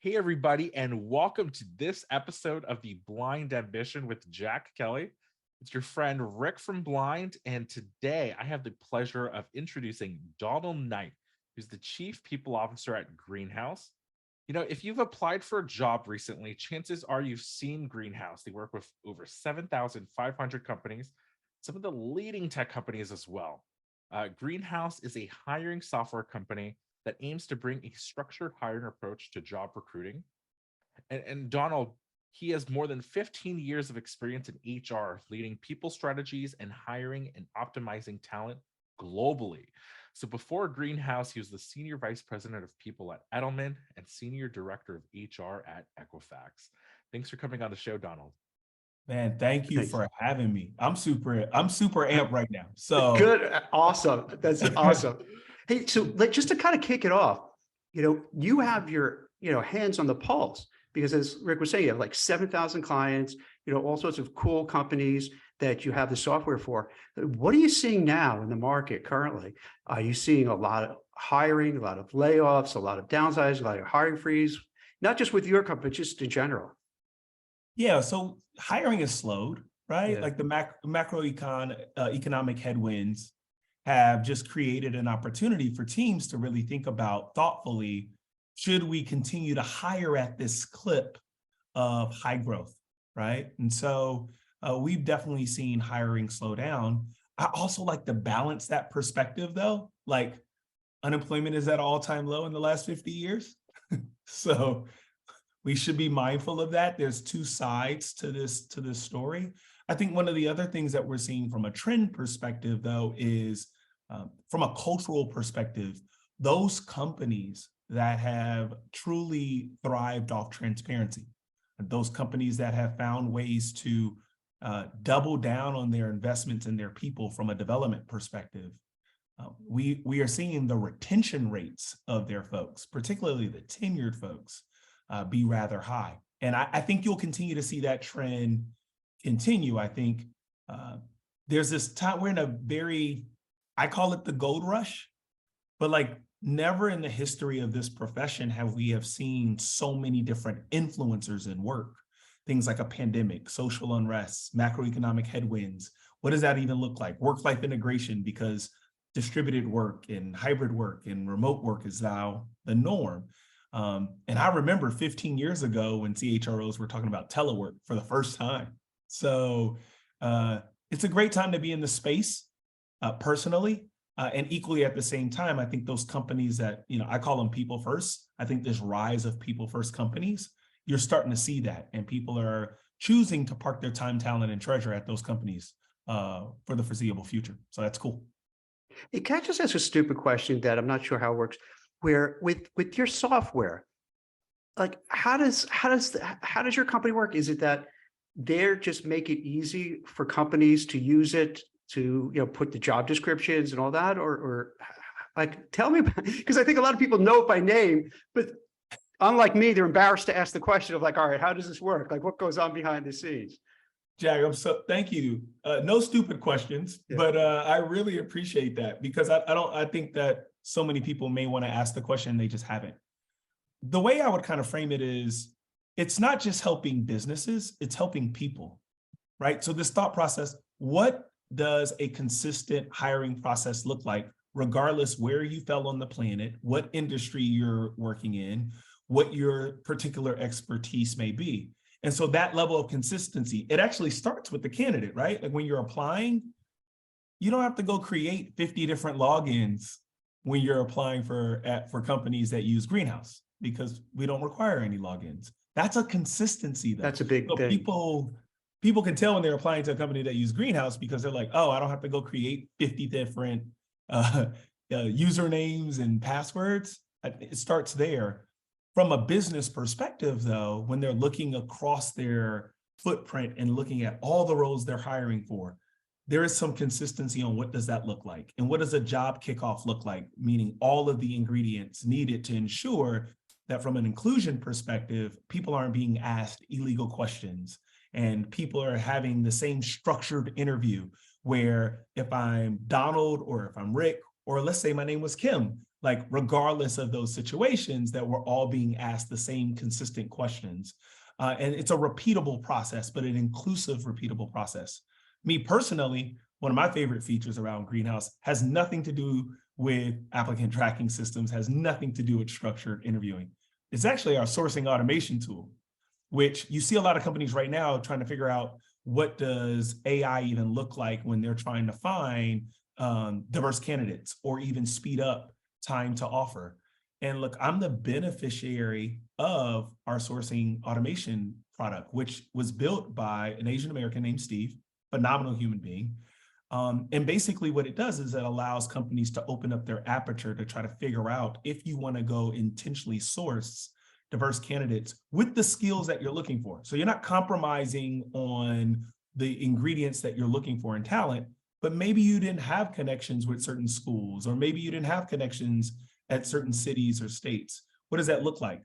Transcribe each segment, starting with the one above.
Hey, everybody, and welcome to this episode of The Blind Ambition with Jack Kelly. It's your friend Rick from Blind, and today I have the pleasure of introducing Donald Knight, who's the Chief People Officer at Greenhouse. You know, if you've applied for a job recently, chances are you've seen Greenhouse. They work with over 7,500 companies, some of the leading tech companies as well. Greenhouse is a hiring software company that aims to bring a structured hiring approach to job recruiting. And Donald, he has more than 15 years of experience in HR, leading people strategies and hiring and optimizing talent globally. So before Greenhouse, he was the Senior Vice President of People at Edelman and Senior Director of HR at Equifax. Thanks for coming on the show, Donald. Man, thank you Thanks. for having me. I'm super amped right now. So Good. Awesome. That's awesome. Hey, so just to kind of kick it off, you have your, hands on the pulse because as Rick was saying, you have like 7,000 clients, all sorts of cool companies that you have the software for. What are you seeing now in the market currently? Are you seeing a lot of hiring, a lot of layoffs, a lot of downsides, a lot of hiring freeze, not just with your company, but just in general? yeah, so hiring is slowed, right? Yeah. Like the economic headwinds have just created an opportunity for teams to really think about thoughtfully, should we continue to hire at this clip of high growth, right? And so we've definitely seen hiring slow down. I also like to balance that perspective though, like unemployment is at an all-time low in the last 50 years. So we should be mindful of that. There's two sides to this story. I think one of the other things that we're seeing from a trend perspective though is from a cultural perspective, those companies that have truly thrived off transparency, those companies that have found ways to double down on their investments in their people from a development perspective, we are seeing the retention rates of their folks, particularly the tenured folks, be rather high. And I think you'll continue to see that trend continue. I think there's this time, we're in a very, I call it the gold rush, but like never in the history of this profession have we seen so many different influencers in work. Things like a pandemic, social unrest, macroeconomic headwinds. What does that even look like? Work-life integration, because distributed work and hybrid work and remote work is now the norm. And I remember 15 years ago when CHROs were talking about telework for the first time. So it's a great time to be in the space personally, and equally at the same time, I think those companies that, I call them people first. I think this rise of people first companies, you're starting to see that, and people are choosing to park their time, talent, and treasure at those companies for the foreseeable future. So that's cool. Hey, can I just ask a stupid question that I'm not sure how it works? Where with your software, like how does your company work? Is it that they're just make it easy for companies to use it to put the job descriptions and all that, or like tell me, because I think a lot of people know it by name, but unlike me, they're embarrassed to ask the question of like, all right, how does this work? Like what goes on behind the scenes? Jack, thank you. No stupid questions, yeah. But I really appreciate that because I think that so many people may want to ask the question and they just haven't. The way I would kind of frame it is, it's not just helping businesses, it's helping people, right? So this thought process, what does a consistent hiring process look like, regardless where you fell on the planet, what industry you're working in, what your particular expertise may be? And so that level of consistency, it actually starts with the candidate, right? Like when you're applying, you don't have to go create 50 different logins when you're applying for companies that use Greenhouse, because we don't require any logins. That's a consistency though. That's a big thing. People can tell when they're applying to a company that use Greenhouse because they're like, oh, I don't have to go create 50 different usernames and passwords. It starts there. From a business perspective, though, when they're looking across their footprint and looking at all the roles they're hiring for, there is some consistency on what does that look like and what does a job kickoff look like, meaning all of the ingredients needed to ensure that from an inclusion perspective, people aren't being asked illegal questions and people are having the same structured interview where if I'm Donald or if I'm Rick, or let's say my name was Kim, like regardless of those situations, that we're all being asked the same consistent questions. And it's a repeatable process, but an inclusive, repeatable process. Me personally, one of my favorite features around Greenhouse has nothing to do with applicant tracking systems, has nothing to do with structured interviewing. It's actually our sourcing automation tool, which you see a lot of companies right now trying to figure out what does AI even look like when they're trying to find diverse candidates or even speed up time to offer. And look, I'm the beneficiary of our sourcing automation product, which was built by an Asian American named Steve, phenomenal human being. And basically what it does is it allows companies to open up their aperture to try to figure out if you want to go intentionally source diverse candidates with the skills that you're looking for. So you're not compromising on the ingredients that you're looking for in talent, but maybe you didn't have connections with certain schools, or maybe you didn't have connections at certain cities or states. What does that look like?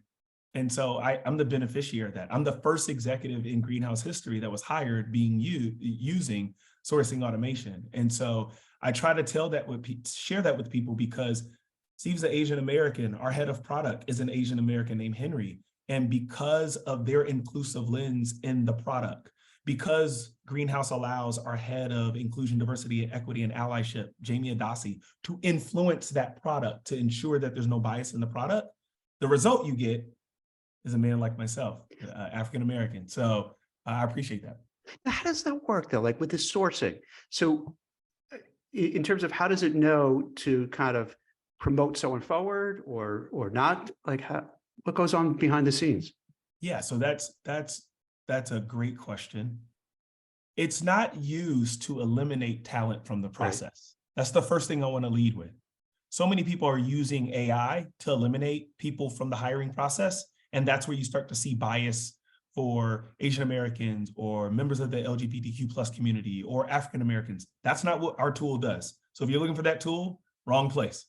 And so I'm the beneficiary of that. I'm the first executive in Greenhouse history that was hired using sourcing automation. And so I try to tell that share that with people, because Steve's an Asian American. Our head of product is an Asian American named Henry. And because of their inclusive lens in the product, because Greenhouse allows our head of inclusion, diversity, and equity and allyship, Jamie Adasi, to influence that product to ensure that there's no bias in the product, the result you get is a man like myself, African American. So I appreciate that. Now, how does that work though? Like with the sourcing. So in terms of how does it know to kind of promote someone forward or not? Like what goes on behind the scenes? Yeah, so that's a great question. It's not used to eliminate talent from the process. Right. That's the first thing I want to lead with. So many people are using AI to eliminate people from the hiring process. And that's where you start to see bias for Asian Americans or members of the LGBTQ plus community or African Americans. That's not what our tool does. So if you're looking for that tool, wrong place.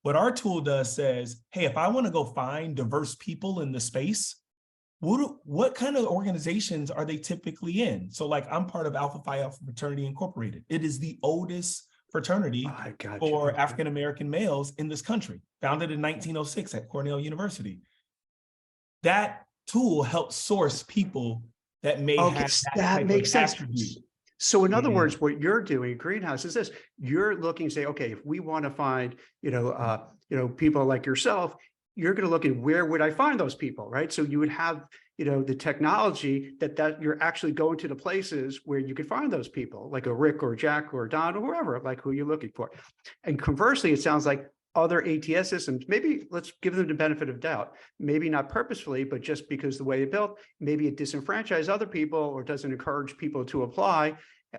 What our tool does says, hey, if I want to go find diverse people in the space, what kind of organizations are they typically in? So like I'm part of Alpha Phi Alpha Fraternity Incorporated. It is the oldest fraternity for African American males in this country, founded in 1906 at Cornell University. That tool helps source people that may have that makes sense. Attribute. So in other words, what you're doing at Greenhouse is this: you're looking to say, okay, if we want to find, people like yourself, you're going to look at where would I find those people, right? So you would have, the technology that you're actually going to the places where you could find those people, like a Rick or Jack or Don or whoever, like who you're looking for. And conversely, it sounds like other ATS systems, maybe let's give them the benefit of doubt, maybe not purposefully, but just because the way it's built, maybe it disenfranchises other people or doesn't encourage people to apply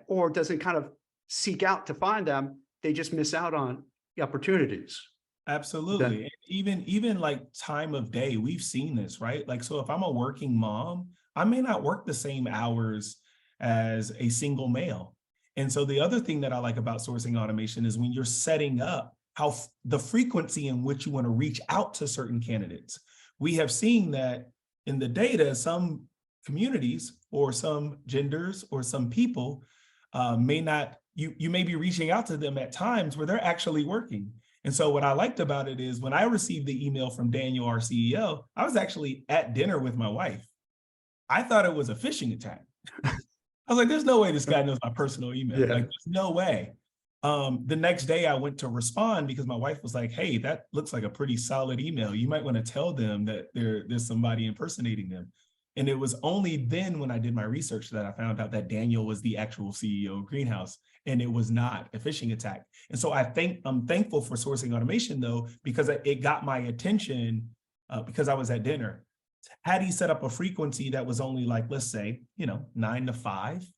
or doesn't kind of seek out to find them. They just miss out on the opportunities. Absolutely. Even like time of day, we've seen this, right? Like, so if I'm a working mom, I may not work the same hours as a single male. And so the other thing that I like about sourcing automation is when you're setting up how the frequency in which you want to reach out to certain candidates. We have seen that in the data, some communities or some genders or some people may not, you may be reaching out to them at times where they're actually working. And so what I liked about it is when I received the email from Daniel, our CEO, I was actually at dinner with my wife. I thought it was a phishing attack. I was like, there's no way this guy knows my personal email. Like, there's no way. The next day I went to respond because my wife was like, hey, that looks like a pretty solid email. You might want to tell them that there's somebody impersonating them. And it was only then when I did my research that I found out that Daniel was the actual CEO of Greenhouse, and it was not a phishing attack. And so I'm thankful for sourcing automation though, because it got my attention because I was at dinner. Had he set up a frequency that was only like, let's say, 9 to 5,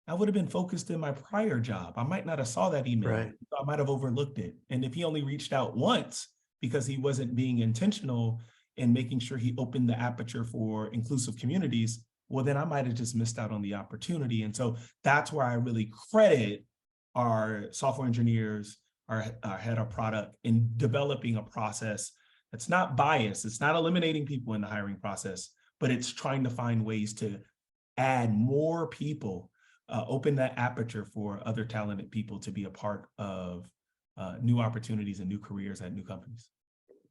I would have been focused in my prior job. I might not have saw that email. Right. I might have overlooked it. And if he only reached out once because he wasn't being intentional in making sure he opened the aperture for inclusive communities, well, then I might have just missed out on the opportunity. And so that's where I really credit our software engineers, our head of product in developing a process that's not biased. It's not eliminating people in the hiring process, but it's trying to find ways to add more people, open that aperture for other talented people to be a part of new opportunities and new careers at new companies.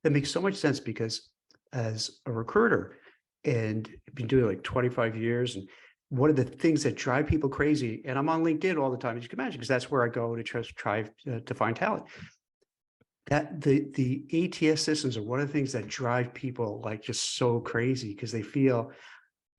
That makes so much sense because as a recruiter and I've been doing it like 25 years, and one of the things that drive people crazy, and I'm on LinkedIn all the time, as you can imagine, because that's where I go to try to find talent. That the ATS systems are one of the things that drive people like just so crazy because they feel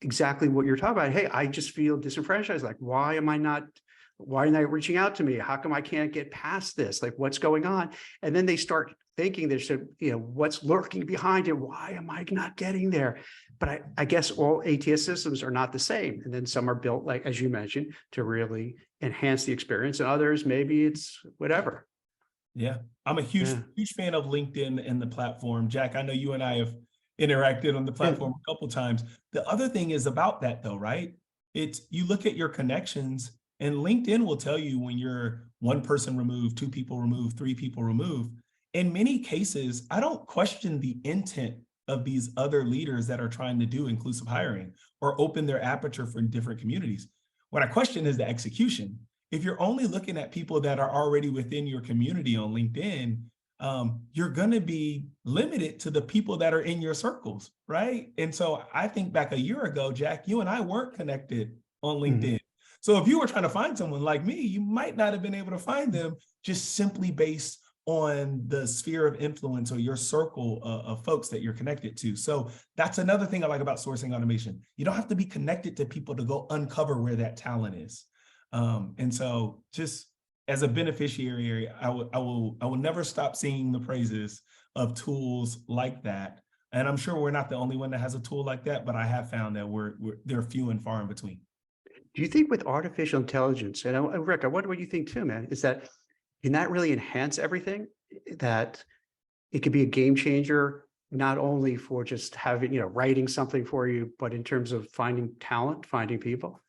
exactly what you're talking about. Hey, I just feel disenfranchised. Like, why are they not reaching out to me? How come I can't get past this? Like, what's going on? And then they start thinking there's what's lurking behind it? Why am I not getting there? But I guess all ATS systems are not the same. And then some are built, like, as you mentioned, to really enhance the experience, and others, maybe it's whatever. Yeah, I'm a huge fan of LinkedIn and the platform. Jack, I know you and I have interacted on the platform a couple times. The other thing is about that though, right? It's you look at your connections and LinkedIn will tell you when you're one person removed, two people removed, three people removed. In many cases, I don't question the intent of these other leaders that are trying to do inclusive hiring or open their aperture for different communities. What I question is the execution. If you're only looking at people that are already within your community on LinkedIn, you're going to be limited to the people that are in your circles, right? And so I think back a year ago, Jack, you and I weren't connected on LinkedIn. So if you were trying to find someone like me, you might not have been able to find them just simply based on the sphere of influence or your circle of folks that you're connected to. So that's another thing I like about sourcing automation. You don't have to be connected to people to go uncover where that talent is. And so just as a beneficiary, I will never stop singing the praises of tools like that. And I'm sure we're not the only one that has a tool like that, but I have found that they're few and far in between. Do you think with artificial intelligence, and Rick, I wonder what you think too, man, is that can that really enhance everything? That it could be a game changer, not only for just having, writing something for you, but in terms of finding talent, finding people?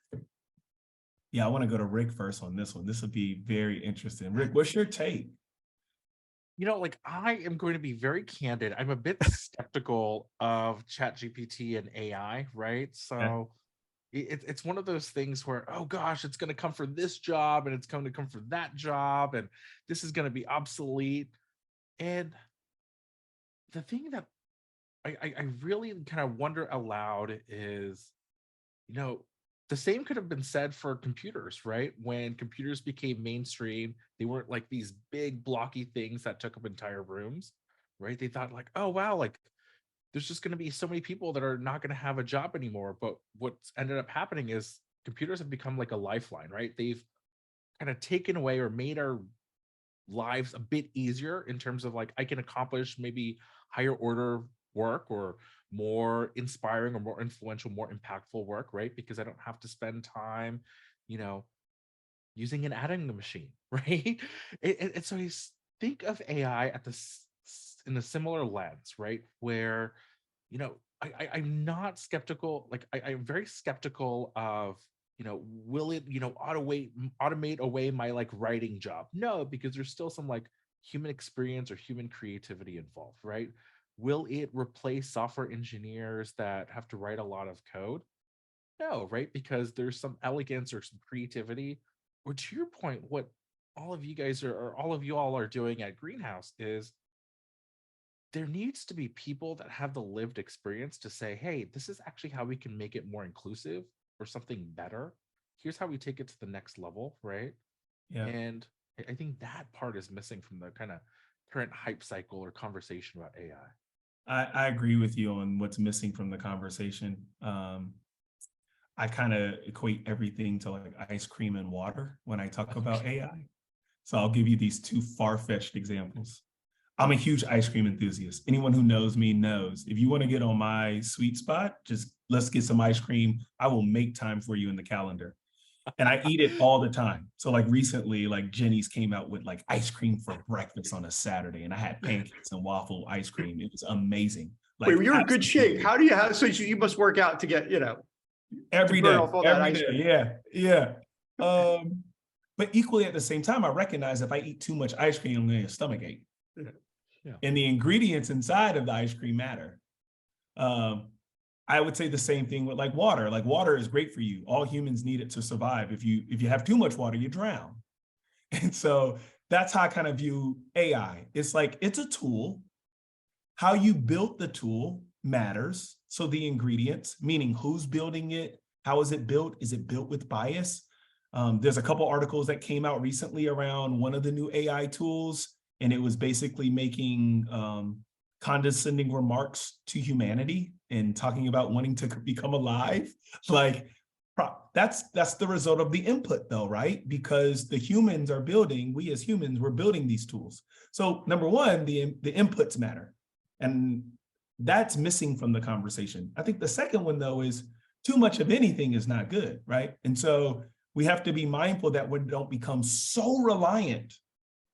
Yeah, I want to go to Rick first on this one. This would be very interesting. Rick, what's your take? I am going to be very candid. I'm a bit skeptical of ChatGPT and AI, right? So it's one of those things where, oh gosh, it's going to come for this job and it's going to come for that job, and this is going to be obsolete. And the thing that I really kind of wonder aloud is, the same could have been said for computers, right? When computers became mainstream, they weren't like these big blocky things that took up entire rooms, right? They thought like, oh wow, like there's just going to be so many people that are not going to have a job anymore. But what's ended up happening is computers have become like a lifeline, right? They've kind of taken away or made our lives a bit easier in terms of like I can accomplish maybe higher order work or more inspiring or more influential, more impactful work, right? Because I don't have to spend time, using an adding machine, right? And so you think of AI at this in a similar lens, right? Where, I'm not skeptical. Like I'm very skeptical of, will it, automate away my like writing job? No, because there's still some like human experience or human creativity involved, right? Will it replace software engineers that have to write a lot of code? No, right? Because there's some elegance or some creativity. Or to your point, what all of you guys or all of you all are doing at Greenhouse is there needs to be people that have the lived experience to say, hey, this is actually how we can make it more inclusive or something better. Here's how we take it to the next level, right? Yeah. And I think that part is missing from the kind of current hype cycle or conversation about AI. I agree with you on what's missing from the conversation. I kind of equate everything to like ice cream and water when I talk about AI. So I'll give you these two far-fetched examples. I'm a huge ice cream enthusiast. Anyone who knows me knows if you want to get on my sweet spot, just let's get some ice cream. I will make time for you in the calendar. And I eat it all the time. So like recently, like Jenny's came out with like ice cream for breakfast on a Saturday, and I had pancakes and waffle ice cream. It was amazing. Like, wait, you're in good shape. How do you have, so you must work out to get, every burn day, off all that every ice day. cream. Yeah. But equally at the same time, I recognize if I eat too much ice cream, I'm going to get a stomach ache. Yeah. And the ingredients inside of the ice cream matter. I would say the same thing with like water. Like water is great for you. All humans need it to survive. If you have too much water, you drown. And so that's how I kind of view AI. It's like, it's a tool. How you built the tool matters. So the ingredients, meaning who's building it, how is it built? Is it built with bias? There's a couple articles that came out recently around one of the new AI tools, and it was basically making condescending remarks to humanity and talking about wanting to become alive. Like, that's the result of the input though, right? Because the humans are building, we as humans, we're building these tools. So number one, the inputs matter. And that's missing from the conversation. I think the second one though is too much of anything is not good, right? And so we have to be mindful that we don't become so reliant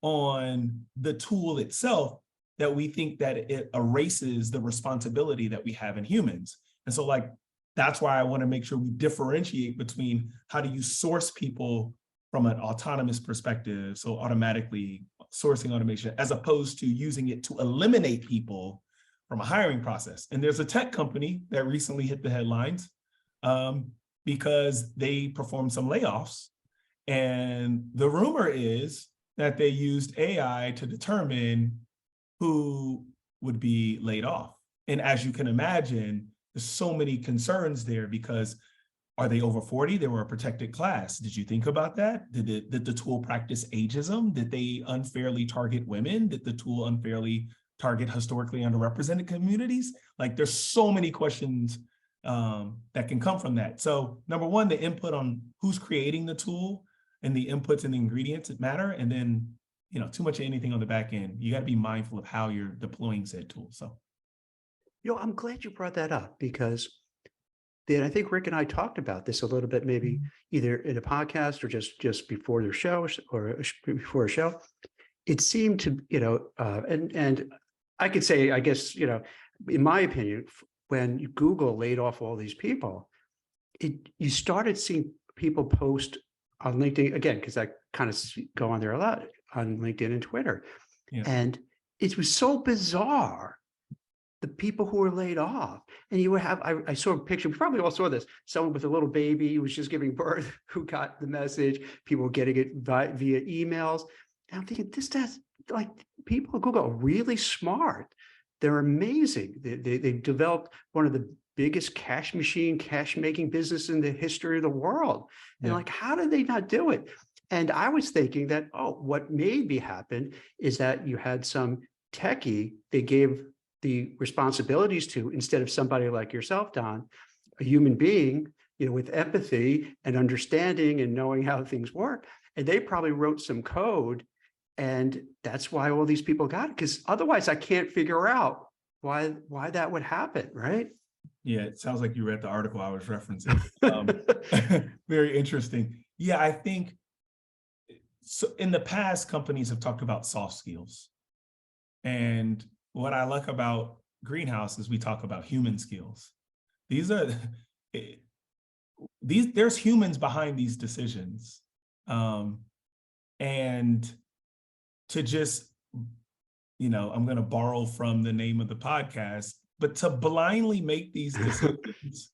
on the tool itself that we think that it erases the responsibility that we have in humans. And so like, that's why I want to make sure we differentiate between how do you source people from an autonomous perspective, so automatically sourcing automation, as opposed to using it to eliminate people from a hiring process. And there's a tech company that recently hit the headlines because they performed some layoffs. And the rumor is that they used AI to determine who would be laid off. And as you can imagine, there's so many concerns there because are they over 40? They were a protected class. Did you think about that? Did the tool practice ageism? Did they unfairly target women? Did the tool unfairly target historically underrepresented communities? Like there's so many questions that can come from that. So number one, the input on who's creating the tool and the inputs and the ingredients that matter. And then, too much of anything on the back end. You got to be mindful of how you're deploying said tool. So. I'm glad you brought that up because then I think Rick and I talked about this a little bit, maybe either in a podcast or just before the show or before a show. It seemed to, and I could say, I guess, in my opinion, when Google laid off all these people, you started seeing people post on LinkedIn again, because I kind of go on there a lot on LinkedIn and Twitter. Yeah. And it was so bizarre. The people who were laid off, and you would have, I saw a picture, we probably all saw this, someone with a little baby who was just giving birth, who got the message, people were getting it via emails. And I'm thinking, that's like, people at Google are really smart. They're amazing. They developed one of the biggest cash making business in the history of the world. And like, how did they not do it? And I was thinking that, what maybe happened is that you had some techie, they gave the responsibilities to, instead of somebody like yourself, Don, a human being, with empathy and understanding and knowing how things work. And they probably wrote some code, and that's why all these people got it. Because otherwise I can't figure out why that would happen, right? Yeah, it sounds like you read the article I was referencing. Very interesting. Yeah, I think so. In the past, companies have talked about soft skills. And what I like about Greenhouse is we talk about human skills. There's humans behind these decisions. And to just, I'm going to borrow from the name of the podcast, but to blindly make these decisions,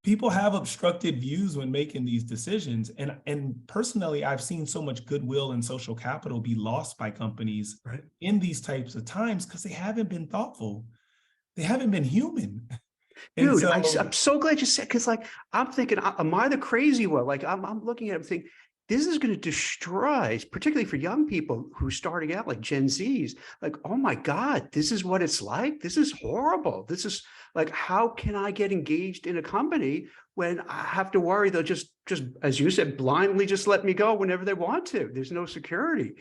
people have obstructed views when making these decisions. And personally, I've seen so much goodwill and social capital be lost by companies in these types of times because they haven't been thoughtful. They haven't been human. Dude, I'm so glad you said, because like, I'm thinking, am I the crazy one? Like I'm looking at it and thinking, this is going to destroy, particularly for young people who are starting out like Gen Zs, like, oh my God, this is what it's like. This is horrible. This is like, how can I get engaged in a company when I have to worry they'll just as you said, blindly just let me go whenever they want to? There's no security.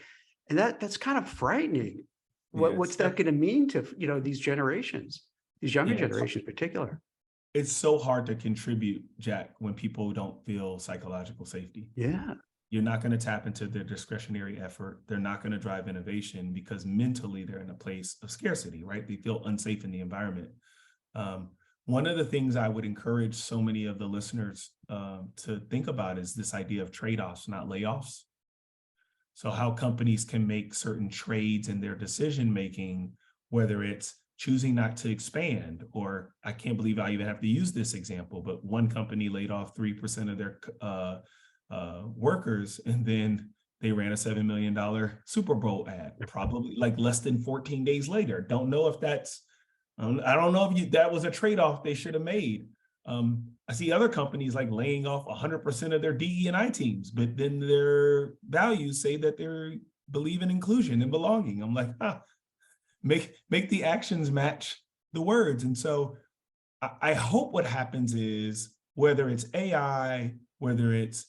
And that's kind of frightening. What's that going to mean to, these generations, these younger generations in particular? It's so hard to contribute, Jack, when people don't feel psychological safety. Yeah. You're not going to tap into their discretionary effort. They're not going to drive innovation because mentally they're in a place of scarcity, right? They feel unsafe in the environment. One of the things I would encourage so many of the listeners to think about is this idea of trade-offs, not layoffs. So how companies can make certain trades in their decision-making, whether it's choosing not to expand, or I can't believe I even have to use this example, but one company laid off 3% of their workers, and then they ran a $7 million Super Bowl ad, probably like less than 14 days later. Don't know if that's, I don't know if that was a trade-off they should have made. I see other companies like laying off 100% of their DE&I teams, but then their values say that they believe in inclusion and belonging. I'm like, make the actions match the words. And so I hope what happens is, whether it's AI, whether it's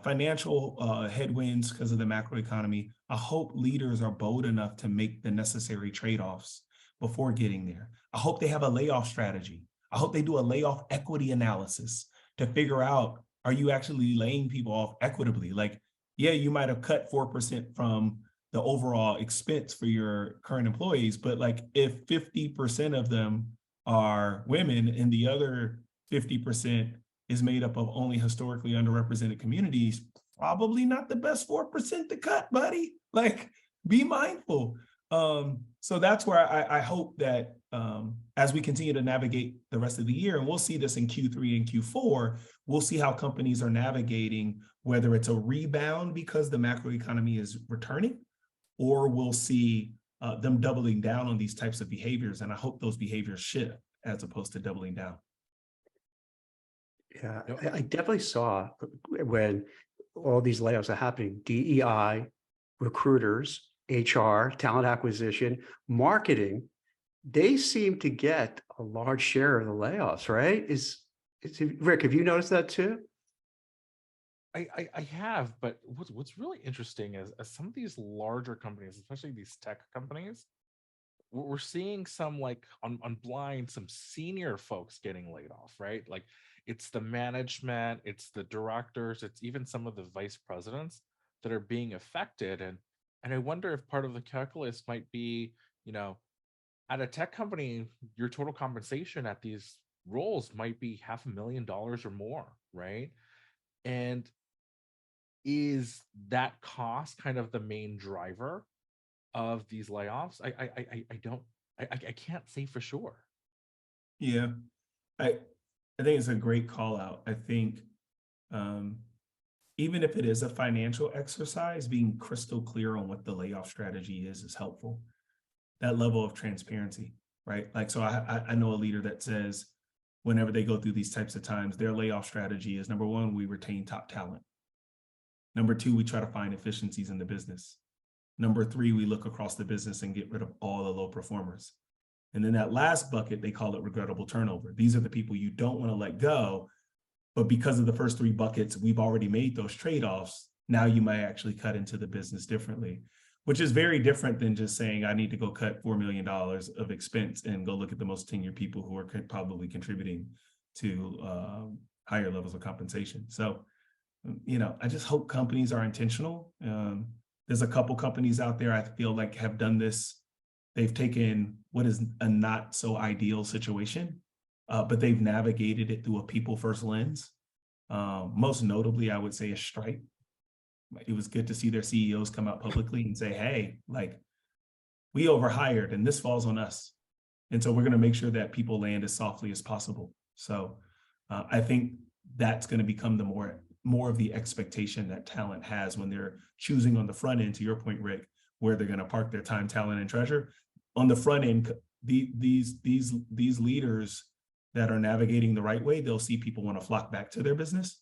financial headwinds because of the macroeconomy, I hope leaders are bold enough to make the necessary trade-offs before getting there. I hope they have a layoff strategy. I hope they do a layoff equity analysis to figure out, are you actually laying people off equitably? Like, yeah, you might have cut 4% from the overall expense for your current employees, but like if 50% of them are women and the other 50% is made up of only historically underrepresented communities, probably not the best 4% to cut, buddy. Like, be mindful. So that's where I hope that as we continue to navigate the rest of the year, and we'll see this in Q3 and Q4, we'll see how companies are navigating, whether it's a rebound because the macroeconomy is returning, or we'll see them doubling down on these types of behaviors. And I hope those behaviors shift as opposed to doubling down. Yeah, I definitely saw when all these layoffs are happening, DEI, recruiters, HR, talent acquisition, marketing, they seem to get a large share of the layoffs, right? Rick, have you noticed that too? I have, but what's really interesting is as some of these larger companies, especially these tech companies, we're seeing some, like on Blind, some senior folks getting laid off, right? Like it's the management, it's the directors, it's even some of the vice presidents that are being affected. And I wonder if part of the calculus might be, at a tech company, your total compensation at these roles might be $500,000 or more, right? And is that cost kind of the main driver of these layoffs? I can't say for sure. Yeah, I think it's a great call out. I think even if it is a financial exercise, being crystal clear on what the layoff strategy is helpful. That level of transparency, right? Like, so I know a leader that says whenever they go through these types of times, their layoff strategy is, number one, we retain top talent. Number two, we try to find efficiencies in the business. Number three, we look across the business and get rid of all the low performers. And then that last bucket, they call it regrettable turnover. These are the people you don't want to let go, but because of the first three buckets, we've already made those trade-offs. Now you might actually cut into the business differently, which is very different than just saying, I need to go cut $4 million of expense and go look at the most tenured people who are probably contributing to higher levels of compensation. So, I just hope companies are intentional. There's a couple companies out there I feel like have done this. They've taken what is a not so ideal situation, but they've navigated it through a people first lens. Most notably, I would say a Stripe. It was good to see their CEOs come out publicly and say, hey, like, we overhired and this falls on us. And so we're going to make sure that people land as softly as possible. So I think that's going to become the more of the expectation that talent has when they're choosing on the front end, to your point, Rick, where they're going to park their time, talent, and treasure. On the front end, these leaders that are navigating the right way, they'll see people want to flock back to their business.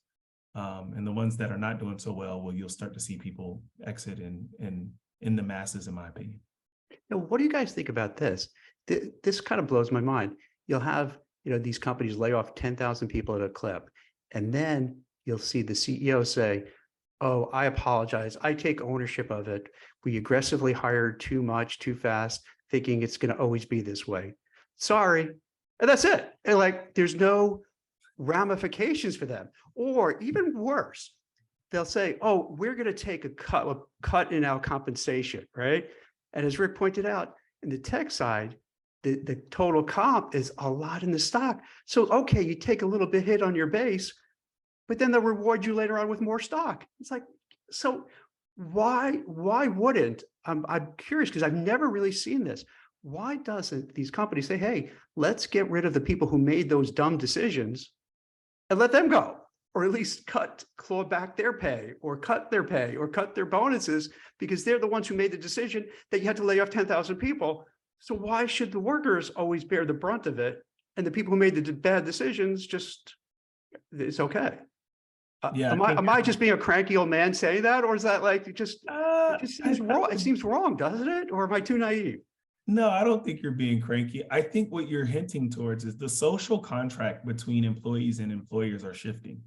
And the ones that are not doing so well, you'll start to see people exit in the masses, in my opinion. Now, what do you guys think about this? This kind of blows my mind. You'll have, these companies lay off 10,000 people at a clip, and then you'll see the CEO say, oh, I apologize. I take ownership of it. We aggressively hired too much, too fast, thinking it's going to always be this way. Sorry. And that's it. And like, there's no ramifications for them. Or even worse, they'll say, oh, we're going to take a cut in our compensation, right? And as Rick pointed out, in the tech side, the total comp is a lot in the stock. So, okay, you take a little bit hit on your base, but then they'll reward you later on with more stock. It's like, so why wouldn't, I'm curious because I've never really seen this. Why doesn't these companies say, hey, let's get rid of the people who made those dumb decisions and let them go? or at least claw back their pay or cut their pay or cut their bonuses, because they're the ones who made the decision that you had to lay off 10,000 people. So why should the workers always bear the brunt of it? And the people who made the bad decisions, just, it's okay. Yeah, I Am I, think am I just being a cranky old man saying that? Or is that like, it just seems I wrong? It would- seems wrong, doesn't it? Or am I too naive? no, I don't think you're being cranky. I think what you're hinting towards is the social contract between employees and employers are shifting.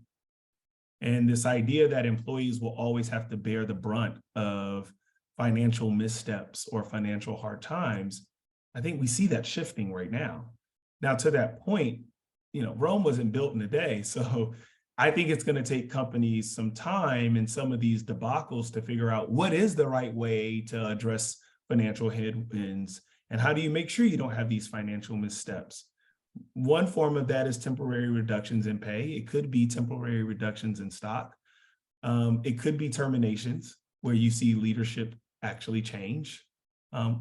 And this idea that employees will always have to bear the brunt of financial missteps or financial hard times, I think we see that shifting right now. Now, to that point, Rome wasn't built in a day. So I think it's going to take companies some time in some of these debacles to figure out what is the right way to address financial headwinds and how do you make sure you don't have these financial missteps. One form of that is temporary reductions in pay. It could be temporary reductions in stock. It could be terminations where you see leadership actually change.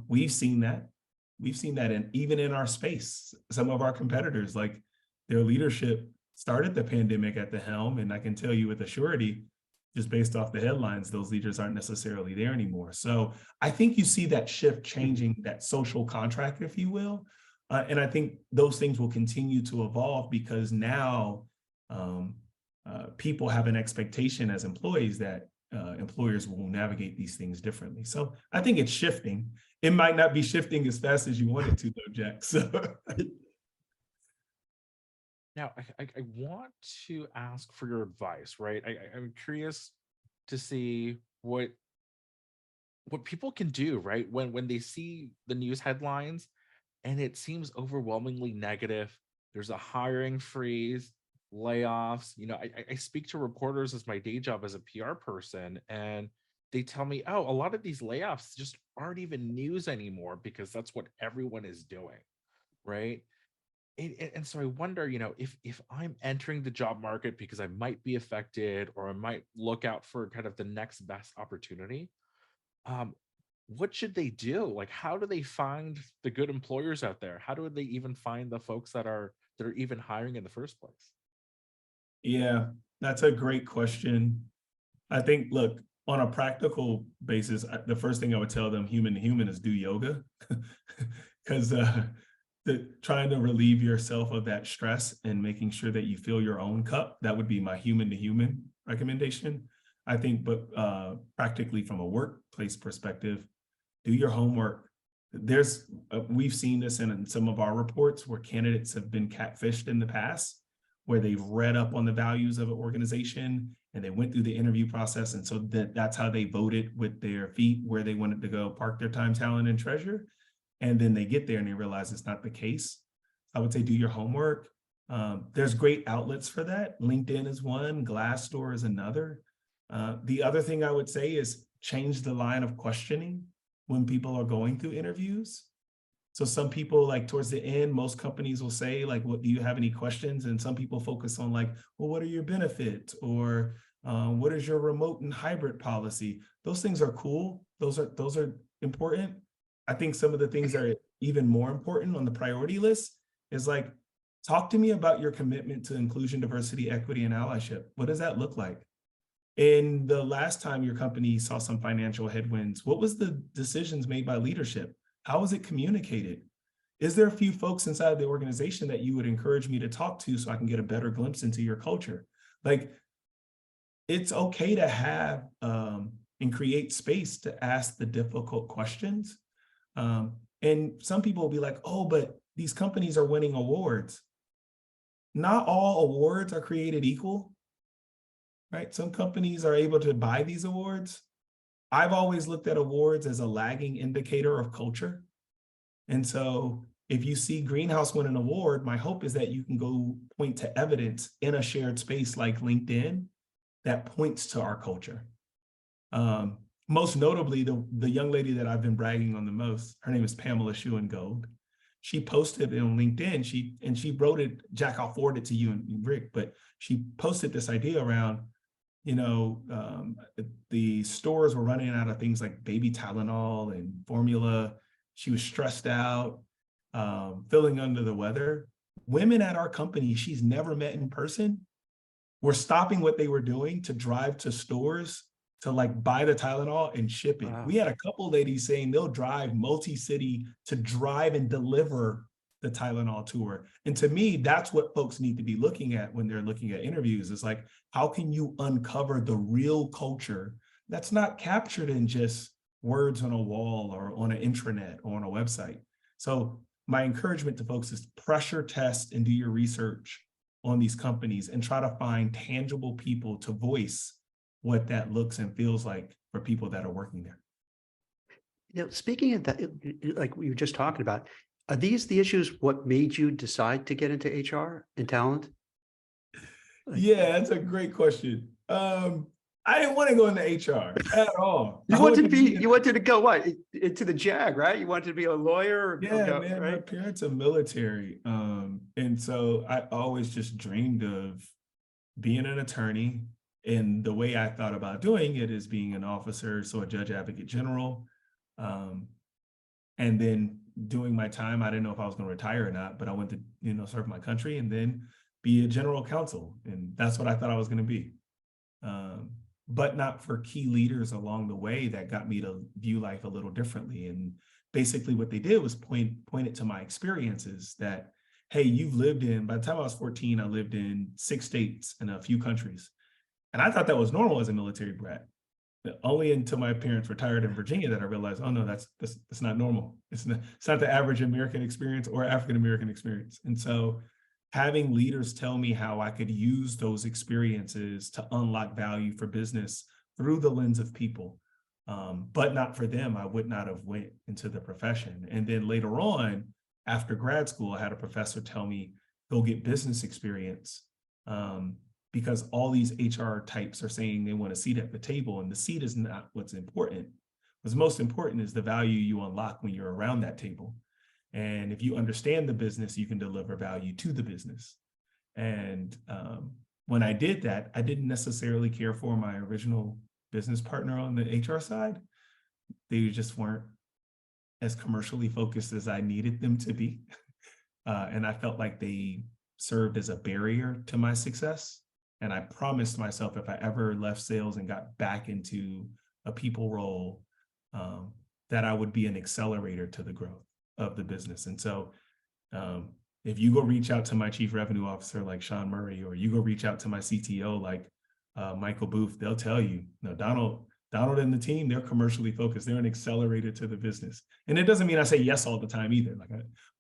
We've seen that. We've seen that even in our space. Some of our competitors, like their leadership started the pandemic at the helm. And I can tell you with a surety, just based off the headlines, those leaders aren't necessarily there anymore. So I think you see that shift changing that social contract, if you will. And I think those things will continue to evolve because now people have an expectation as employees that employers will navigate these things differently. So I think it's shifting. It might not be shifting as fast as you want it to, though, Jack. So Now, I want to ask for your advice, right? I'm curious to see what people can do, right? When they see the news headlines and it seems overwhelmingly negative. There's a hiring freeze, layoffs. I speak to reporters as my day job as a PR person, and they tell me, oh, a lot of these layoffs just aren't even news anymore because that's what everyone is doing, right? And so I wonder, if I'm entering the job market because I might be affected or I might look out for kind of the next best opportunity, um, what should they do? Like, how do they find the good employers out there? How do they even find the folks that are even hiring in the first place? yeah, that's a great question. I think, look, on a practical basis, the first thing I would tell them, human to human, is do yoga, because trying to relieve yourself of that stress and making sure that you fill your own cup, that would be my human to human recommendation. I think, but practically from a workplace perspective, do your homework. We've seen this in some of our reports where candidates have been catfished in the past, where they've read up on the values of an organization and they went through the interview process. And so that's how they voted with their feet, where they wanted to go park their time, talent, and treasure. And then they get there and they realize it's not the case. I would say do your homework. There's great outlets for that. LinkedIn is one, Glassdoor is another. The other thing I would say is change the line of questioning when people are going through interviews. So some people, like towards the end, most companies will say, like, what, do you have any questions? And some people focus on like, well, what are your benefits? Or what is your remote and hybrid policy? Those things are cool. Those are important. I think some of the things that are even more important on the priority list is like, talk to me about your commitment to inclusion, diversity, equity, and allyship. What does that look like? In the last time your company saw some financial headwinds, what was the decisions made by leadership? How was it communicated? Is there a few folks inside the organization that you would encourage me to talk to so I can get a better glimpse into your culture? Like, it's okay to have and create space to ask the difficult questions. And some people will be like, oh, but these companies are winning awards. Not all awards are created equal, right? Some companies are able to buy these awards. I've always looked at awards as a lagging indicator of culture. And so if you see Greenhouse win an award, my hope is that you can go point to evidence in a shared space like LinkedIn that points to our culture. Most notably, the young lady that I've been bragging on the most, her name is Pamela Schuengold. She posted it on LinkedIn. She wrote it, Jack, I'll forward it to you and Rick, but she posted this idea around, the stores were running out of things like baby Tylenol and formula. She was stressed out, feeling under the weather. Women at our company she's never met in person were stopping what they were doing to drive to stores to like buy the Tylenol and ship it. Wow. We had a couple ladies saying they'll drive multi-city to drive and deliver the Tylenol tour. And to me, that's what folks need to be looking at when they're looking at interviews. Is like, how can you uncover the real culture that's not captured in just words on a wall or on an intranet or on a website? So my encouragement to folks is pressure test and do your research on these companies and try to find tangible people to voice what that looks and feels like for people that are working there. Speaking of that, like we were just talking about, are these the issues what made you decide to get into HR and talent? Yeah, that's a great question. I didn't want to go into HR at all. You wanted to go what? Into the JAG, right? You wanted to be a lawyer? Yeah, man, right? my parents are military. And so I always just dreamed of being an attorney. And the way I thought about doing it is being an officer, so a judge advocate general. And then doing my time, I didn't know if I was going to retire or not, but I went to, serve my country and then be a general counsel. And that's what I thought I was going to be. But not for key leaders along the way that got me to view life a little differently. And basically what they did was point it to my experiences that, hey, by the time I was 14, I lived in 6 states and a few countries. And I thought that was normal as a military brat. Only until my parents retired in Virginia that I realized, oh no, that's not normal. It's not the average American experience or African-American experience. And so having leaders tell me how I could use those experiences to unlock value for business through the lens of people, but not for them, I would not have went into the profession. And then later on, after grad school, I had a professor tell me, go get business experience, because all these HR types are saying they want a seat at the table, and the seat is not what's important. What's most important is the value you unlock when you're around that table. And if you understand the business, you can deliver value to the business. And when I did that, I didn't necessarily care for my original business partner on the HR side. They just weren't as commercially focused as I needed them to be. And I felt like they served as a barrier to my success. And I promised myself if I ever left sales and got back into a people role, that I would be an accelerator to the growth of the business. And so if you go reach out to my chief revenue officer like Sean Murray, or you go reach out to my CTO like Michael Booth, they'll tell you, no, Donald and the team, they're commercially focused. They're an accelerator to the business. And it doesn't mean I say yes all the time either,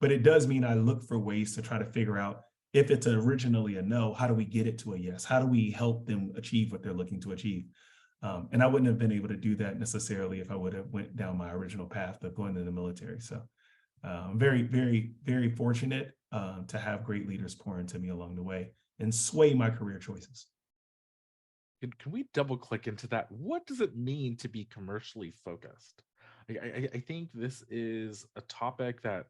but it does mean I look for ways to try to figure out, if it's originally a no, how do we get it to a yes? How do we help them achieve what they're looking to achieve? And I wouldn't have been able to do that necessarily if I would have went down my original path of going to the military. So I'm very, very, very fortunate to have great leaders pour into me along the way and sway my career choices. Can we double click into that? What does it mean to be commercially focused? I think this is a topic that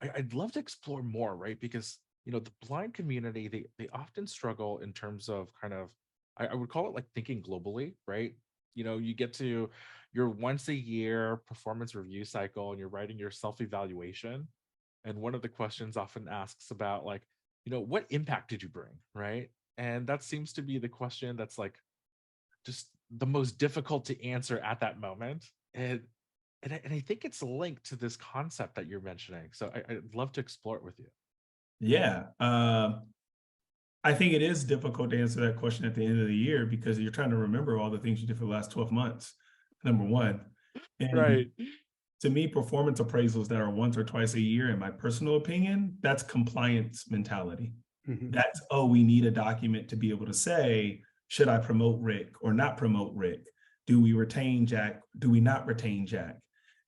I'd love to explore more, right? Because the blind community, they often struggle in terms of kind of, I would call it like thinking globally, right? You get to your once a year performance review cycle and you're writing your self-evaluation. And one of the questions often asks about like, what impact did you bring, right? And that seems to be the question that's like just the most difficult to answer at that moment. And I think it's linked to this concept that you're mentioning. So I'd love to explore it with you. Yeah. I think it is difficult to answer that question at the end of the year because you're trying to remember all the things you did for the last 12 months, number one. And Right. to me, performance appraisals that are once or twice a year, in my personal opinion, that's compliance mentality. Mhm. That's, we need a document to be able to say, should I promote Rick or not promote Rick? Do we retain Jack? Do we not retain Jack?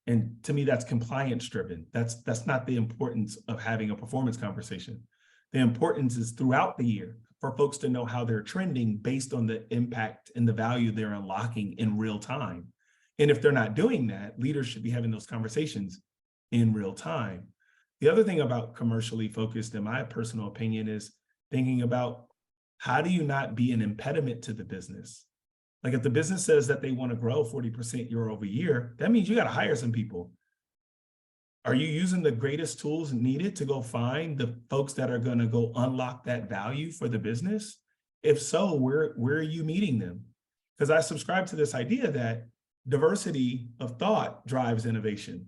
And to me, that's compliance driven. That's not the importance of having a performance conversation. The importance is throughout the year for folks to know how they're trending based on the impact and the value they're unlocking in real time. And if they're not doing that, leaders should be having those conversations in real time. The other thing about commercially focused, in my personal opinion, is thinking about how do you not be an impediment to the business? Like if the business says that they want to grow 40% year over year, that means you got to hire some people. Are you using the greatest tools needed to go find the folks that are going to go unlock that value for the business? If so, where are you meeting them? Because I subscribe to this idea that diversity of thought drives innovation,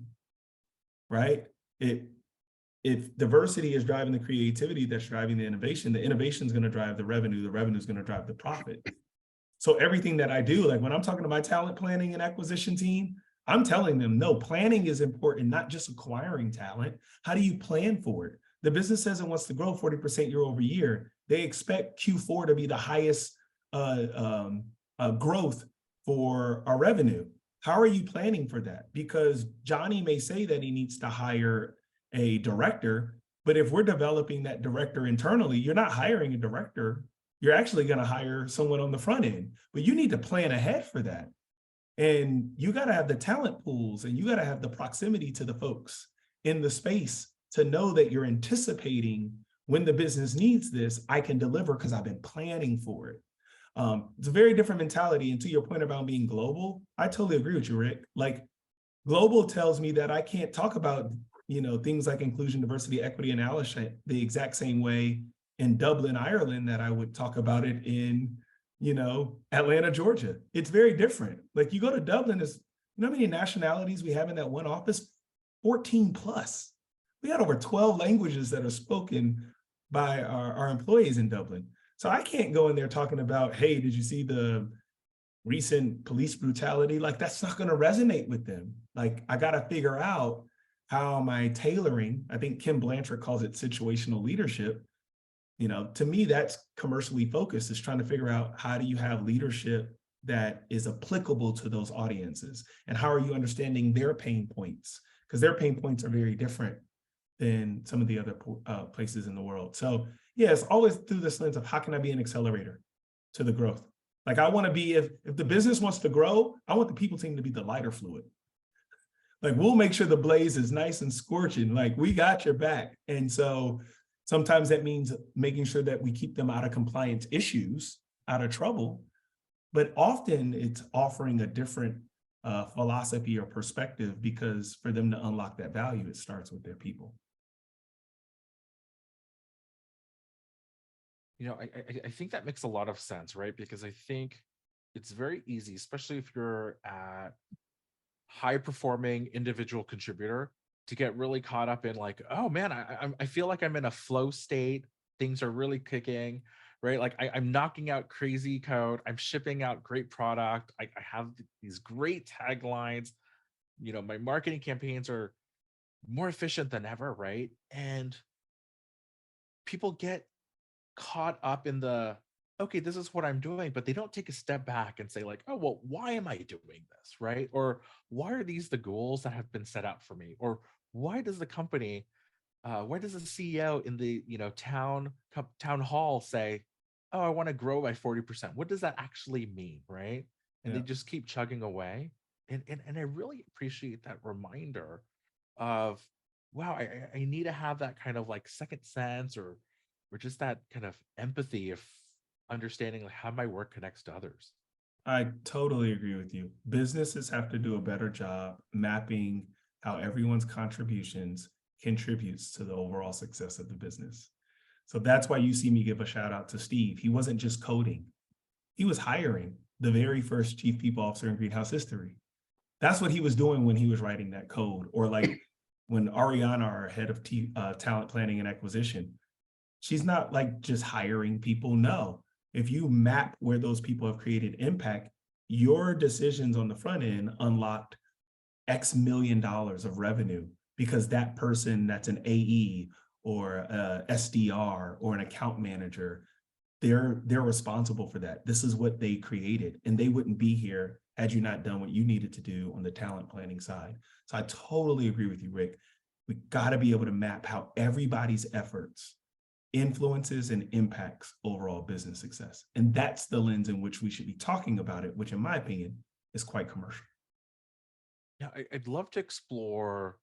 right? If diversity is driving the creativity that's driving the innovation is going to drive the revenue is going to drive the profit. So everything that I do, like when I'm talking to my talent planning and acquisition team, I'm telling them, no, planning is important, not just acquiring talent. How do you plan for it? The business says it wants to grow 40% year over year. They expect Q4 to be the highest growth for our revenue. How are you planning for that? Because Johnny may say that he needs to hire a director, but if we're developing that director internally, you're not hiring a director. You're actually going to hire someone on the front end, but you need to plan ahead for that. And you got to have the talent pools and you got to have the proximity to the folks in the space to know that you're anticipating when the business needs this, I can deliver because I've been planning for it. It's a very different mentality. And to your point about being global, I totally agree with you, Rick. Like global tells me that I can't talk about, things like inclusion, diversity, equity, and allyship the exact same way in Dublin, Ireland, that I would talk about it in, Atlanta, Georgia. It's very different. Like you go to Dublin, you know how many nationalities we have in that one office? 14 plus. We had over 12 languages that are spoken by our employees in Dublin. So I can't go in there talking about, hey, did you see the recent police brutality? Like that's not going to resonate with them. Like I got to figure out how am I tailoring? I think Kim Blanchard calls it situational leadership. To me, that's commercially focused, is trying to figure out how do you have leadership that is applicable to those audiences? And how are you understanding their pain points? Because their pain points are very different than some of the other places in the world. So yeah, it's always through this lens of how can I be an accelerator to the growth? Like I want to be, if the business wants to grow, I want the people team to be the lighter fluid. Like we'll make sure the blaze is nice and scorching. Like we got your back. And so sometimes that means making sure that we keep them out of compliance issues, out of trouble. But often it's offering a different philosophy or perspective, because for them to unlock that value, it starts with their people. I think that makes a lot of sense, right? Because I think it's very easy, especially if you're at high performing individual contributor, to get really caught up in like, oh man, I feel like I'm in a flow state. Things are really kicking, right? Like I'm knocking out crazy code. I'm shipping out great product. I have these great taglines. My marketing campaigns are more efficient than ever, right? And people get caught up in the, okay, this is what I'm doing, but they don't take a step back and say like, oh, well, why am I doing this, right? Or why are these the goals that have been set out for me? Or why does the company, why does the CEO in the town hall say, oh, I want to grow by 40%? What does that actually mean, right? And they just keep chugging away. And I really appreciate that reminder of, wow, I need to have that kind of like second sense, or just that kind of empathy of understanding like how my work connects to others. I totally agree with you. Businesses have to do a better job mapping how everyone's contributions contributes to the overall success of the business. So that's why you see me give a shout out to Steve. He wasn't just coding. He was hiring the very first chief people officer in Greenhouse history. That's what he was doing when he was writing that code. Or like when Ariana, our head of talent planning and acquisition, she's not like just hiring people. No, if you map where those people have created impact, your decisions on the front end unlocked X million dollars of revenue, because that person that's an AE or a SDR or an account manager, they're responsible for that. This is what they created, and they wouldn't be here had you not done what you needed to do on the talent planning side. So I totally agree with you, Rick. We got to be able to map how everybody's efforts influences and impacts overall business success. And that's the lens in which we should be talking about it, which in my opinion is quite commercial. Yeah, I'd love to explore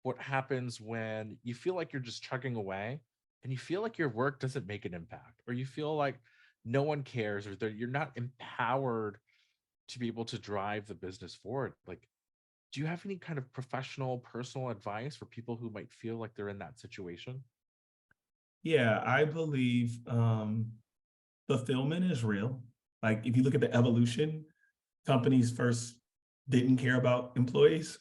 what happens when you feel like you're just chugging away and you feel like your work doesn't make an impact, or you feel like no one cares, or that you're not empowered to be able to drive the business forward. Like, do you have any kind of professional, personal advice for people who might feel like they're in that situation? Yeah, I believe fulfillment is real. Like if you look at the evolution, companies first didn't care about employees.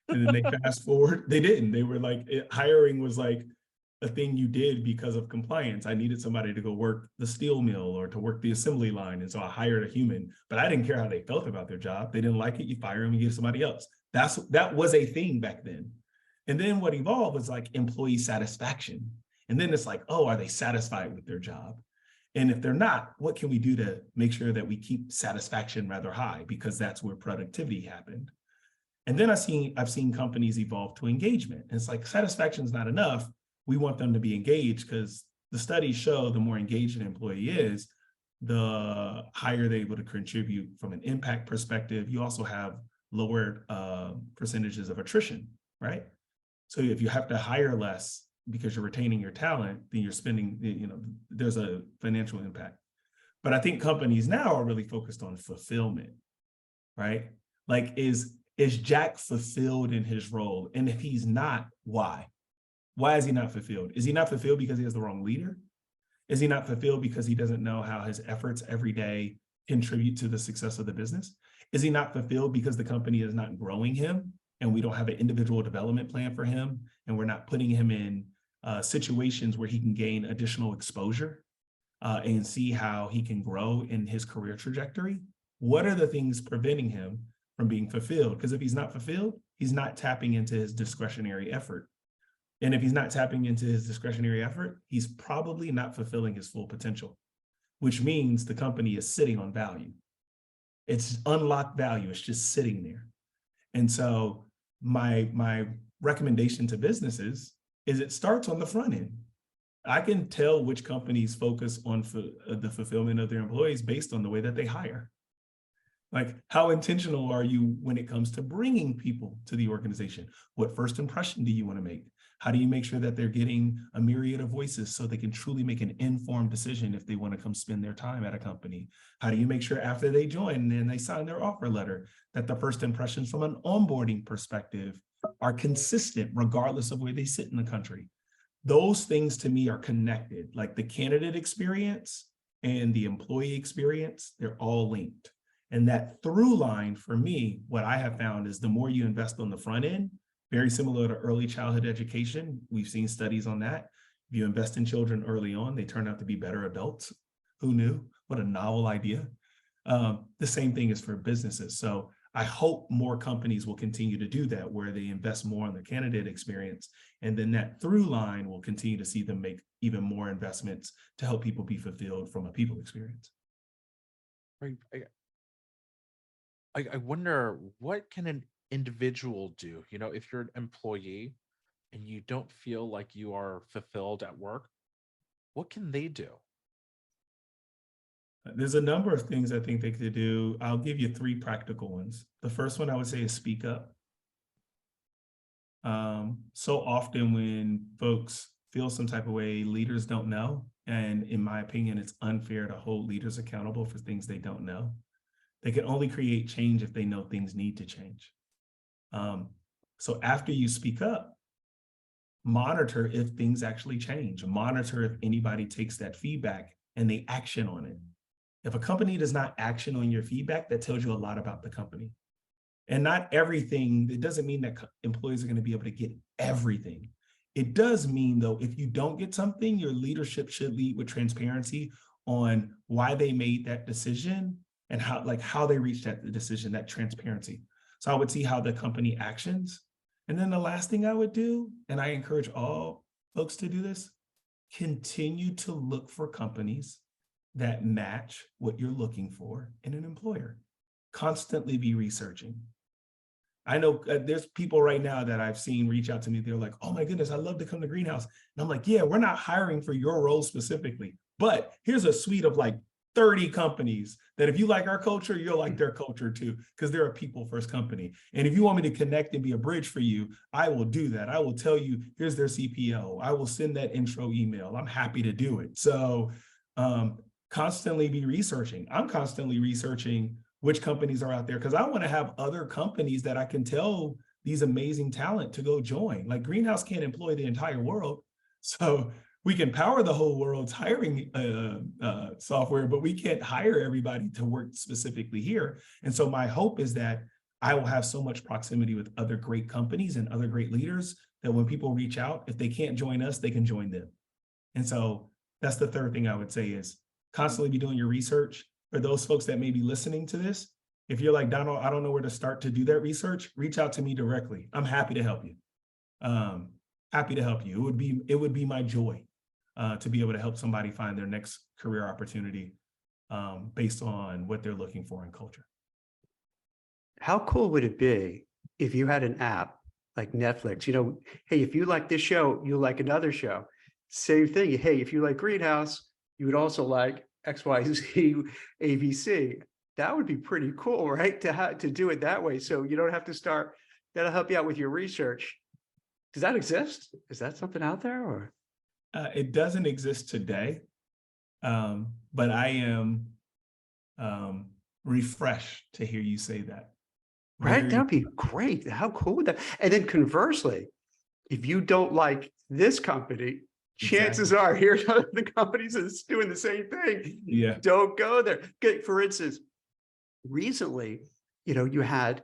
And then they fast forward, they didn't. They were like, hiring was like a thing you did because of compliance. I needed somebody to go work the steel mill or to work the assembly line. And so I hired a human, but I didn't care how they felt about their job. They didn't like it, you fire them and get somebody else. That was a thing back then. And then what evolved was like employee satisfaction. And then it's like, oh, are they satisfied with their job? And if they're not, what can we do to make sure that we keep satisfaction rather high? Because that's where productivity happened. And then I've seen companies evolve to engagement. And it's like satisfaction is not enough. We want them to be engaged because the studies show the more engaged an employee is, the higher they're able to contribute from an impact perspective. You also have lower percentages of attrition, right? So if you have to hire less because you're retaining your talent, then you're spending, there's a financial impact. But I think companies now are really focused on fulfillment, right? Like, is Jack fulfilled in his role? And if he's not, why? Why is he not fulfilled? Is he not fulfilled because he has the wrong leader? Is he not fulfilled because he doesn't know how his efforts every day contribute to the success of the business? Is he not fulfilled because the company is not growing him and we don't have an individual development plan for him and we're not putting him in situations where he can gain additional exposure and see how he can grow in his career trajectory? What are the things preventing him from being fulfilled? Because if he's not fulfilled, he's not tapping into his discretionary effort. And if he's not tapping into his discretionary effort, he's probably not fulfilling his full potential, which means the company is sitting on value. It's unlocked value. It's just sitting there. And so my recommendation to businesses is it starts on the front end. I can tell which companies focus on the fulfillment of their employees based on the way that they hire. Like, how intentional are you when it comes to bringing people to the organization? What first impression do you want to make? How do you make sure that they're getting a myriad of voices so they can truly make an informed decision if they want to come spend their time at a company? How do you make sure after they join and they sign their offer letter that the first impressions from an onboarding perspective are consistent regardless of where they sit in the country? Those things to me are connected, like the candidate experience and the employee experience, they're all linked. And that through line for me, what I have found is the more you invest on the front end, very similar to early childhood education. We've seen studies on that. If you invest in children early on, they turn out to be better adults. Who knew? What a novel idea. The same thing is for businesses. So I hope more companies will continue to do that, where they invest more in the candidate experience. And then that through line will continue to see them make even more investments to help people be fulfilled from a people experience. Right. I wonder, what can an individual do? If you're an employee and you don't feel like you are fulfilled at work, what can they do? There's a number of things I think they could do. I'll give you 3 practical ones. The first one I would say is speak up. So often when folks feel some type of way, leaders don't know. And in my opinion, it's unfair to hold leaders accountable for things they don't know. They can only create change if they know things need to change. So after you speak up, monitor if things actually change. Monitor if anybody takes that feedback and they action on it. If a company does not action on your feedback, that tells you a lot about the company. And not everything, it doesn't mean that employees are going to be able to get everything. It does mean, though, if you don't get something, your leadership should lead with transparency on why they made that decision and how they reached that decision, that transparency. So I would see how the company actions. And then the last thing I would do, and I encourage all folks to do this, continue to look for companies that match what you're looking for in an employer. Constantly be researching. I know there's people right now that I've seen reach out to me. They're like, oh my goodness, I'd love to come to Greenhouse. And I'm like, yeah, we're not hiring for your role specifically, but here's a suite of like 30 companies that if you like our culture, you'll like their culture too, because they're a people first company. And if you want me to connect and be a bridge for you, I will do that. I will tell you, here's their CPO. I will send that intro email. I'm happy to do it. So constantly be researching. I'm constantly researching which companies are out there because I want to have other companies that I can tell these amazing talent to go join. Like Greenhouse can't employ the entire world. So we can power the whole world's hiring software, but we can't hire everybody to work specifically here. And so my hope is that I will have so much proximity with other great companies and other great leaders that when people reach out, if they can't join us, they can join them. And so that's the third thing I would say is constantly be doing your research. For those folks that may be listening to this, if you're like, Donald, I don't know where to start to do that research, reach out to me directly. I'm happy to help you. Happy to help you. It would be my joy to be able to help somebody find their next career opportunity based on what they're looking for in culture. How cool would it be if you had an app like Netflix? You know, hey, if you like this show, you'll like another show. Same thing. Hey, if you like Greenhouse, you would also like XYZ ABC. That would be pretty cool, right? To do it that way. So you don't have to start, that'll help you out with your research. Does that exist? Is that something out there or? It doesn't exist today, but I am refreshed to hear you say that. Right, that would be great. How cool would that? And then conversely, if you don't like this company, chances are here's other companies that's doing the same thing. Yeah. Don't go there. For instance, recently, you know, you had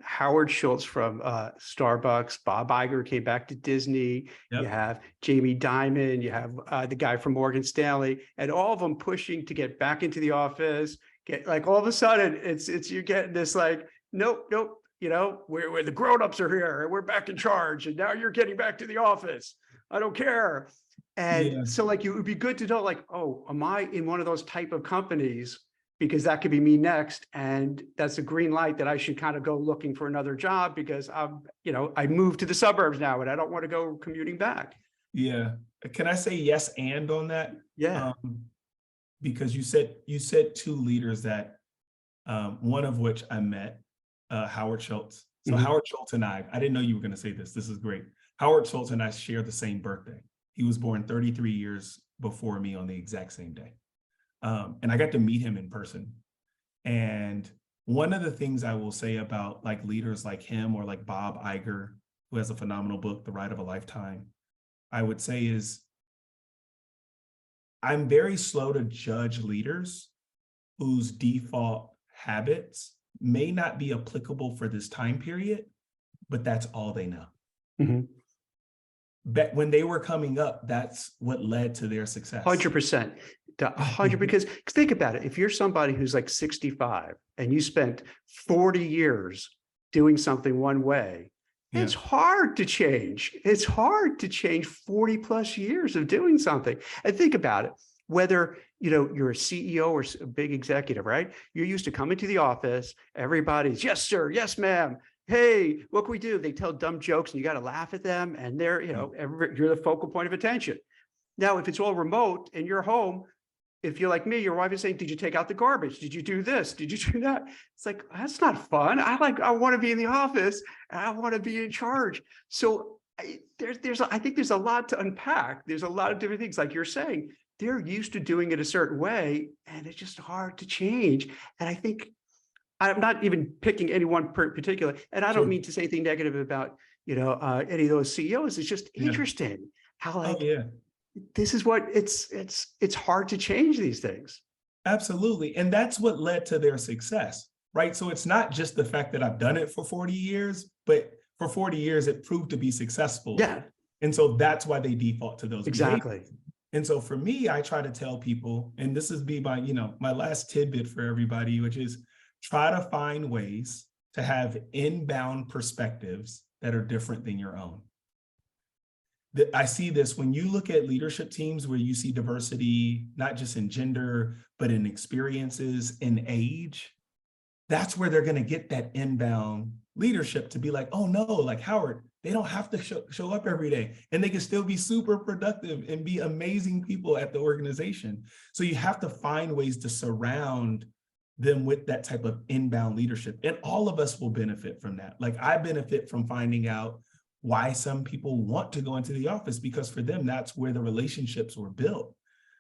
Howard Schultz from Starbucks, Bob Iger came back to Disney, Yep. You have Jamie Dimon, you have the guy from Morgan Stanley, and all of them pushing to get back into the office. Get like all of a sudden it's you're getting this like, nope, you know, we're the grown-ups are here and we're back in charge, and now you're getting back to the office. I don't care. And so like it would be good to know, like, oh, am I in one of those type of companies? Because that could be me next. And that's a green light that I should kind of go looking for another job because I'm, you know, I moved to the suburbs now and I don't want to go commuting back. Yeah. Can I say yes and on that? Yeah. Because you said two leaders that one of which I met, Howard Schultz. So Howard Schultz and I didn't know you were going to say this. This is great. Howard Schultz and I share the same birthday. He was born 33 years before me on the exact same day. And I got to meet him in person. And one of the things I will say about like leaders like him or like Bob Iger, who has a phenomenal book, The Ride of a Lifetime, I would say is I'm very slow to judge leaders whose default habits may not be applicable for this time period, but that's all they know. But when they were coming up, that's what led to their success. 100%. 100, because think about it. If you're somebody who's like 65 and you spent 40 years doing something one way, it's hard to change. It's hard to change 40 plus years of doing something. And think about it, whether, you know, you're a CEO or a big executive, right? You're used to coming to the office. Everybody's, yes, sir. Yes, ma'am. Hey, what can we do? They tell dumb jokes and you got to laugh at them. And they're, you know, you're the focal point of attention. Now, if it's all remote and you're home, if you're like me, your wife is saying, did you take out the garbage? Did you do this? Did you do that? It's like, that's not fun. I want to be in the office and I want to be in charge. So I think there's a lot to unpack. There's a lot of different things. Like you're saying, they're used to doing it a certain way and it's just hard to change. And I think I'm not even picking anyone particular, and I don't mean to say anything negative about, you know, any of those CEOs. It's just interesting how like, this is what it's hard to change these things. Absolutely. And that's what led to their success, right? So it's not just the fact that I've done it for 40 years, but for 40 years, it proved to be successful. Yeah. And so that's why they default to those. Exactly. behaviors. And so for me, I try to tell people, and this is my last tidbit for everybody, which is try to find ways to have inbound perspectives that are different than your own. I see this when you look at leadership teams where you see diversity, not just in gender, but in experiences, in age. That's where they're going to get that inbound leadership to be like, oh no, like Howard, they don't have to show up every day and they can still be super productive and be amazing people at the organization. So you have to find ways to surround them with that type of inbound leadership. And all of us will benefit from that. Like I benefit from finding out why some people want to go into the office, because for them, that's where the relationships were built.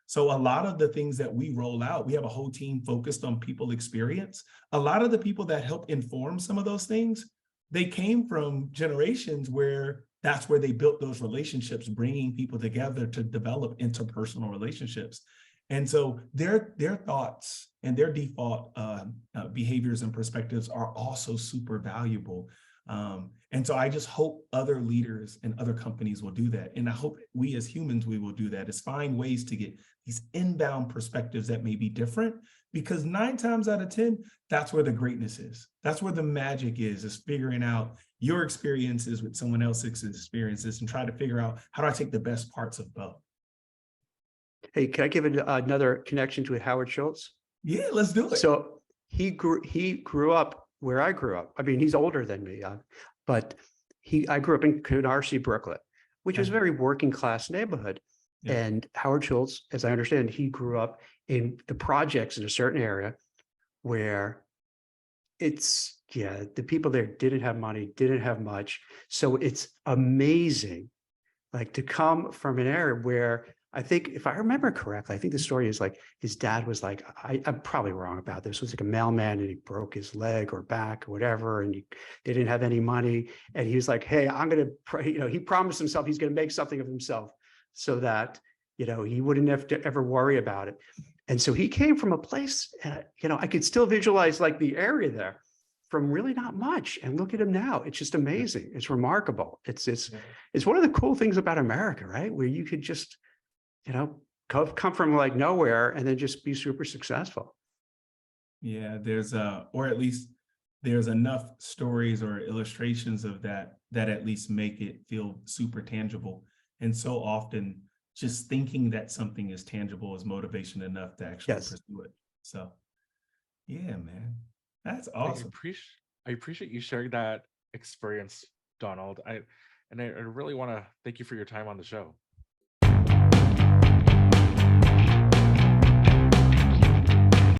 So a lot of the things that we roll out, we have a whole team focused on people experience. A lot of the people that help inform some of those things, they came from generations where that's where they built those relationships, bringing people together to develop interpersonal relationships. And so their thoughts and their default behaviors and perspectives are also super valuable. And so I just hope other leaders and other companies will do that. And I hope we as humans, we will do that, is find ways to get these inbound perspectives that may be different, because 9 times out of 10, that's where the greatness is. That's where the magic is figuring out your experiences with someone else's experiences and try to figure out, how do I take the best parts of both? Hey, can I give another connection to Howard Schultz? Yeah, let's do it. So he grew up where I grew up. I mean, he's older than me, but I grew up in Canarsie, Brooklyn, which was a very working class neighborhood. Yeah. And Howard Schultz, as I understand, he grew up in the projects in a certain area where the people there didn't have money, didn't have much. So it's amazing, like, to come from an area where, I think, if I remember correctly, I think the story is like his dad was like, I'm probably wrong about this, was like a mailman and he broke his leg or back or whatever, and they didn't have any money. And he was like, hey, I'm going to pray, he promised himself he's going to make something of himself so that, he wouldn't have to ever worry about it. And so he came from a place, I could still visualize like the area there from really not much. And look at him now. It's just amazing. It's remarkable. It's one of the cool things about America, right? Where you could just, come from like nowhere and then just be super successful. Yeah, or at least there's enough stories or illustrations of that at least make it feel super tangible. And so often just thinking that something is tangible is motivation enough to actually pursue it. So yeah, man, that's awesome. I appreciate you sharing that experience, Donald. I really want to thank you for your time on the show.